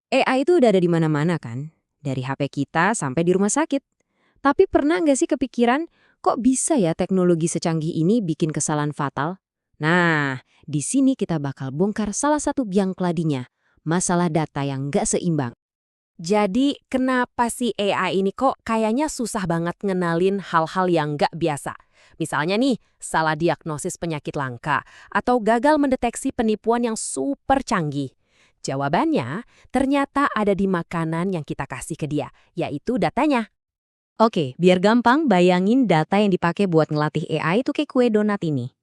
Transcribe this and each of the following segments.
AI itu udah ada di mana-mana kan? Dari HP kita sampai di rumah sakit. Tapi pernah nggak sih kepikiran, kok bisa ya teknologi secanggih ini bikin kesalahan fatal? Nah, di sini kita bakal bongkar salah satu biang keladinya, masalah data yang nggak seimbang. Jadi, kenapa sih AI ini kok kayaknya susah banget ngenalin hal-hal yang nggak biasa? Misalnya nih, salah diagnosis penyakit langka atau gagal mendeteksi penipuan yang super canggih. Jawabannya ternyata ada di makanan yang kita kasih ke dia, yaitu datanya. Oke, biar gampang bayangin data yang dipakai buat ngelatih AI itu kayak kue donat ini.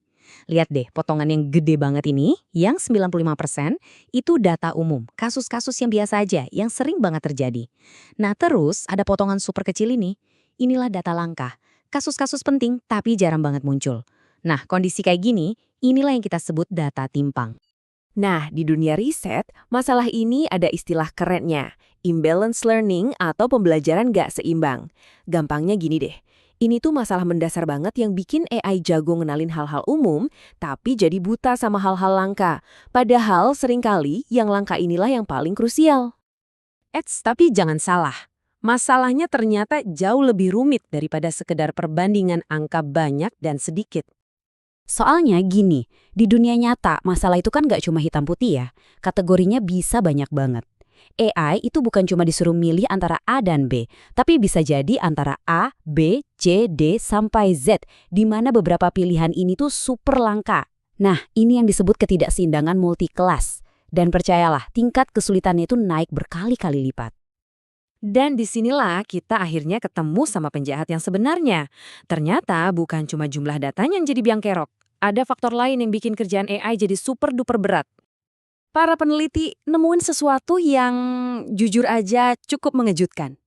Lihat deh, potongan yang gede banget ini, yang 95% itu data umum, kasus-kasus yang biasa aja, yang sering banget terjadi. Nah terus, ada potongan super kecil inilah data langka, kasus-kasus penting tapi jarang banget muncul. Nah, kondisi kayak gini, inilah yang kita sebut data timpang. Nah, di dunia riset, masalah ini ada istilah kerennya, imbalance learning atau pembelajaran nggak seimbang. Gampangnya gini deh, ini tuh masalah mendasar banget yang bikin AI jago ngenalin hal-hal umum, tapi jadi buta sama hal-hal langka. Padahal seringkali yang langka inilah yang paling krusial. Tapi jangan salah. Masalahnya ternyata jauh lebih rumit daripada sekedar perbandingan angka banyak dan sedikit. Soalnya gini, di dunia nyata masalah itu kan nggak cuma hitam putih ya, kategorinya bisa banyak banget. AI itu bukan cuma disuruh milih antara A dan B, tapi bisa jadi antara A, B, C, D, sampai Z, di mana beberapa pilihan ini tuh super langka. Nah, ini yang disebut ketidakseimbangan multikelas. Dan percayalah, tingkat kesulitannya itu naik berkali-kali lipat. Dan disinilah kita akhirnya ketemu sama penjahat yang sebenarnya. Ternyata bukan cuma jumlah datanya yang jadi biang kerok. Ada faktor lain yang bikin kerjaan AI jadi super duper berat. Para peneliti nemuin sesuatu yang jujur aja cukup mengejutkan.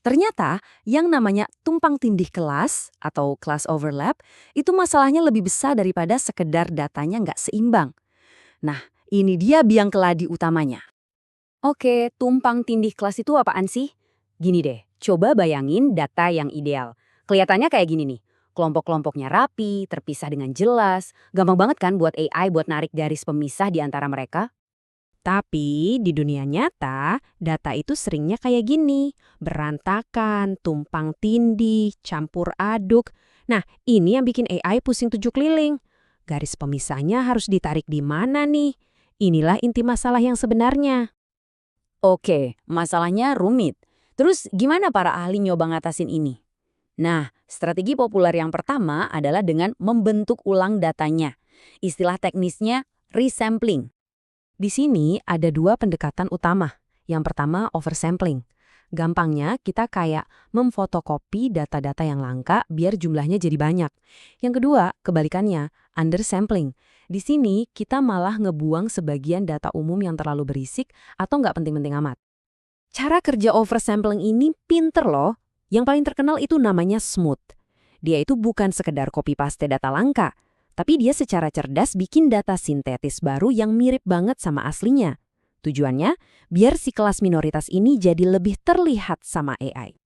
Ternyata yang namanya tumpang tindih kelas atau class overlap itu masalahnya lebih besar daripada sekedar datanya nggak seimbang. Nah, ini dia biang keladi utamanya. Oke, tumpang tindih kelas itu apaan sih? Gini deh, coba bayangin data yang ideal. Kelihatannya kayak gini nih, kelompok-kelompoknya rapi, terpisah dengan jelas. Gampang banget kan buat AI buat narik garis pemisah di antara mereka? Tapi di dunia nyata, data itu seringnya kayak gini, berantakan, tumpang tindih, campur aduk. Nah, ini yang bikin AI pusing tujuh keliling. Garis pemisahnya harus ditarik di mana nih? Inilah inti masalah yang sebenarnya. Oke, masalahnya rumit. Terus gimana para ahli nyoba ngatasin ini? Nah, strategi populer yang pertama adalah dengan membentuk ulang datanya. Istilah teknisnya resampling. Di sini ada dua pendekatan utama. Yang pertama oversampling. Gampangnya kita kayak memfotokopi data-data yang langka biar jumlahnya jadi banyak. Yang kedua, kebalikannya, undersampling. Di sini kita malah ngebuang sebagian data umum yang terlalu berisik atau nggak penting-penting amat. Cara kerja oversampling ini pinter loh. Yang paling terkenal itu namanya smooth. Dia itu bukan sekedar copy-paste data langka, tapi dia secara cerdas bikin data sintetis baru yang mirip banget sama aslinya. Tujuannya, biar si kelas minoritas ini jadi lebih terlihat sama AI.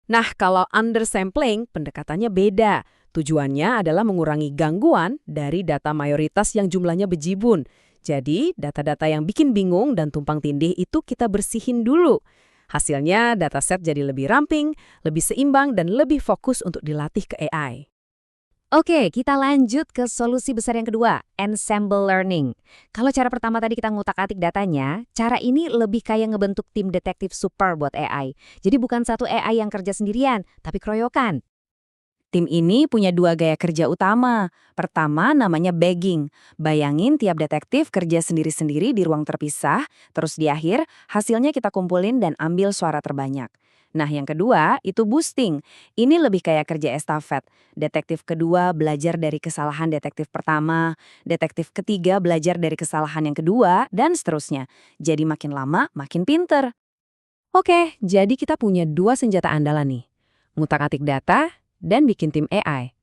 Nah, kalau undersampling, pendekatannya beda. Tujuannya adalah mengurangi gangguan dari data mayoritas yang jumlahnya bejibun. Jadi, data-data yang bikin bingung dan tumpang tindih itu kita bersihin dulu. Hasilnya, dataset jadi lebih ramping, lebih seimbang, dan lebih fokus untuk dilatih ke AI. Oke, kita lanjut ke solusi besar yang kedua, ensemble learning. Kalau cara pertama tadi kita ngutak-atik datanya, cara ini lebih kayak ngebentuk tim detektif super buat AI. Jadi bukan satu AI yang kerja sendirian, tapi keroyokan. Tim ini punya dua gaya kerja utama. Pertama namanya bagging. Bayangin tiap detektif kerja sendiri-sendiri di ruang terpisah, terus di akhir hasilnya kita kumpulin dan ambil suara terbanyak. Nah yang kedua itu boosting. Ini lebih kayak kerja estafet. Detektif kedua belajar dari kesalahan detektif pertama, detektif ketiga belajar dari kesalahan yang kedua, dan seterusnya. Jadi makin lama makin pinter. Oke, jadi kita punya dua senjata andalan nih. Ngutak-atik data dan bikin tim AI.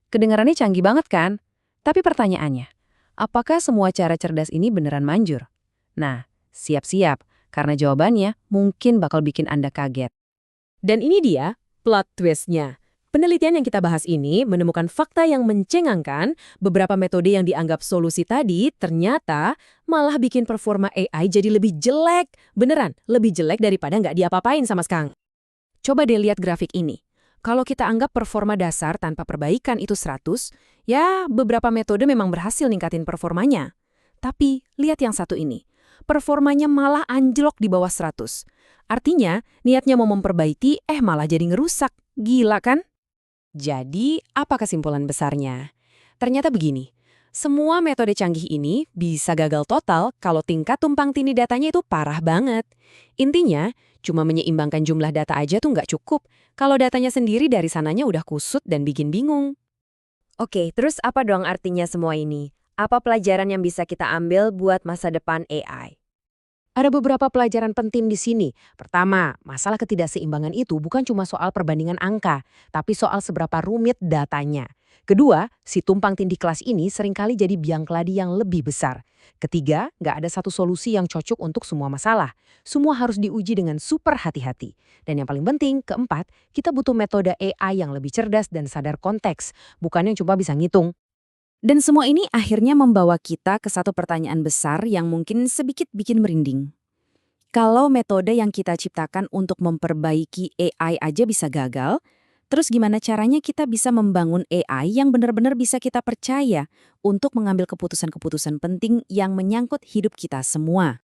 Kedengarannya canggih banget kan? Tapi pertanyaannya, apakah semua cara cerdas ini beneran manjur? Nah, siap-siap, karena jawabannya mungkin bakal bikin Anda kaget. Dan ini dia plot twist-nya. Penelitian yang kita bahas ini menemukan fakta yang mencengangkan. Beberapa metode yang dianggap solusi tadi ternyata malah bikin performa AI jadi lebih jelek. Beneran, lebih jelek daripada nggak diapa-apain sama sekali. Coba deh lihat grafik ini. Kalau kita anggap performa dasar tanpa perbaikan itu 100, ya beberapa metode memang berhasil ningkatin performanya. Tapi lihat yang satu ini. Performanya malah anjlok di bawah 100. Artinya, niatnya mau memperbaiki, malah jadi ngerusak. Gila kan? Jadi, apa kesimpulan besarnya? Ternyata begini, semua metode canggih ini bisa gagal total kalau tingkat tumpang tindih datanya itu parah banget. Intinya, cuma menyeimbangkan jumlah data aja tuh nggak cukup, kalau datanya sendiri dari sananya udah kusut dan bikin bingung. Oke, terus apa dong artinya semua ini? Apa pelajaran yang bisa kita ambil buat masa depan AI? Ada beberapa pelajaran penting di sini. Pertama, masalah ketidakseimbangan itu bukan cuma soal perbandingan angka, tapi soal seberapa rumit datanya. Kedua, si tumpang tindih kelas ini seringkali jadi biang keladi yang lebih besar. Ketiga, nggak ada satu solusi yang cocok untuk semua masalah. Semua harus diuji dengan super hati-hati. Dan yang paling penting, keempat, kita butuh metode AI yang lebih cerdas dan sadar konteks, bukan yang cuma bisa ngitung. Dan semua ini akhirnya membawa kita ke satu pertanyaan besar yang mungkin sedikit bikin merinding. Kalau metode yang kita ciptakan untuk memperbaiki AI aja bisa gagal, terus gimana caranya kita bisa membangun AI yang benar-benar bisa kita percaya untuk mengambil keputusan-keputusan penting yang menyangkut hidup kita semua?